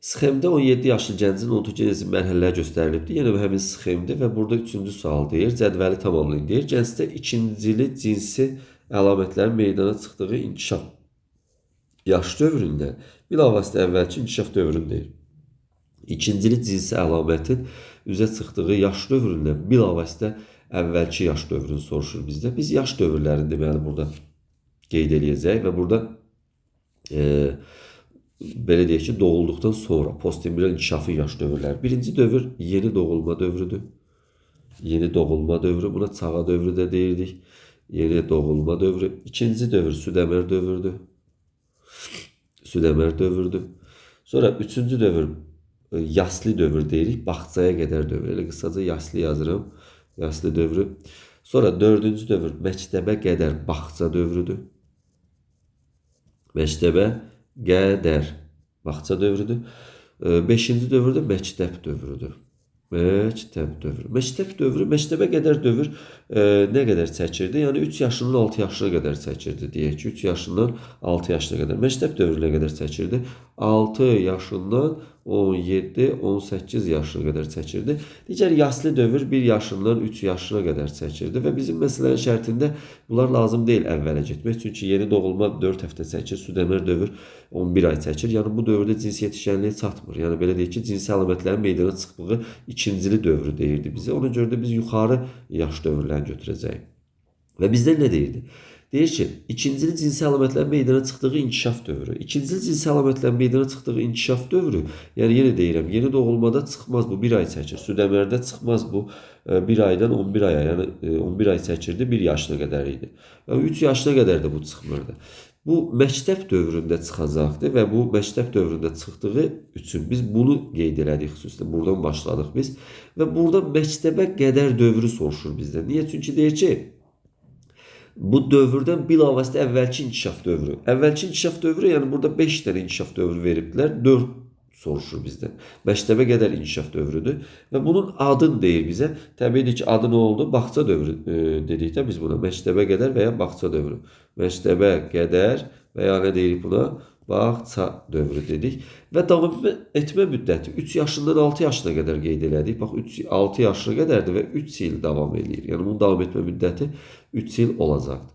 Sxemdə 17 yaşlı gəncin ontogenizi mərhələləri göstərilibdir. Yenə bu həmin sxemdir və burada 3-cü sual deyir. Cədvəli tamamlayın deyir. Gəncdə ikincili cinsi əlamətlərin meydana çıxdığı inkişaf yaş dövründə bilavasitə əvvəlki inkişaf dövründəyir. İkincili cinsi əlamətin üzə çıxdığı yaş dövründə bilavasitə əvvəlki yaş dövrünü soruşur bizdə. Biz yaş dövrlərini deməli burada qeyd eləyəcək və burada belə deyək ki, doğulduqdan sonra postembrial inkişafın yaş dövrləri. Birinci dövr yeni doğulma dövrüdür. Yeni doğulma dövrü, buna çağa dövrü də deyirdik. Yeni doğulma dövrü. İkinci dövr südəmər dövrüdür. Südəmər dövrüdür. Sonra üçüncü dövr yaslı dövr deyirik. Bağçaya qədər dövr. Elə qısaca yaslı yazıram. Yaslı dövrü. Sonra dördüncü dövr məktəbə qədər bağça dövrüdür. Məktəbə qədər bağça dövrüdür. Beşinci dövr də məktəb dövrüdür. Məktəb dövrü. Məktəb dövrü, məktəbə qədər dövr nə qədər çəkirdi? Yəni 3 yaşından 6 yaşına qədər çəkirdi. Deyək ki, 3 yaşından 6 yaşına qədər. Məktəb dövrü nə qədər çəkirdi? 6 yaşından 17-18 yaşına qədər çəkirdi. Digər yaslı dövr 1 yaşından 3 yaşına qədər çəkirdi və bizim məsələnin şərtində bunlar lazım deyil əvvələ getmək. Çünki yeni doğulma 4 həftə çəkir, südəmər dövr 11 ay çəkir. Yəni bu dövrdə cinsi yetişkənliyə çatmır. Yəni belə deyək ki, cinsi əlamətlərin meydana çıxdığı ikincili dövrü deyirdi bizə. Ona görə də biz yuxarı yaş dövrlərini götürəcəyik. Və bizdən nə deyirdi? Deyir ki, ikincili cinsi əlamətlərin meydana çıxdığı inkişaf dövrü. İkincili cinsi əlamətlərin meydana çıxdığı inkişaf dövrü, yəni yenə deyirəm, yeni doğulmada çıxmaz bu 1 ay çəkir. Südəmərdə çıxmaz bu 1 aydan 11 aya, yəni 11 ay çəkirdi, 1 yaşına qədər idi. Yəni 3 yaşına qədər də bu çıxmırdı. Bu məktəb dövründə çıxacaqdı və bu məktəb dövründə çıxdığı üçün biz bunu qeyd elədik xüsusilə. Buradan başladıq biz və burada məktəbə qədər dövrü soruşur bizdən. Niyə? Çünki deyir ki, bu dövrdən bilavasitə əvvəlki inkişaf dövrü. Əvvəlki inkişaf dövrü, yəni burada 5 dənə inkişaf dövrü veribdilər, 4 soruşur bizdən. Məktəbə qədər inkişaf dövrüdür və bunun adını deyir bizə. Təbiidir ki, adı nə oldu? Bağça dövrü dedikdə biz buna məktəbə qədər və ya bağça dövrü. Məktəbə qədər və ya nə deyirik buna? Bağça dövrü dedik və davam etmə müddəti 3 yaşından 6 yaşına qədər qeyd elədik. Bax 6 yaşına qədərdir və 3 il davam edir. Yəni bunun davam etmə müddəti 3 il olacaqdır.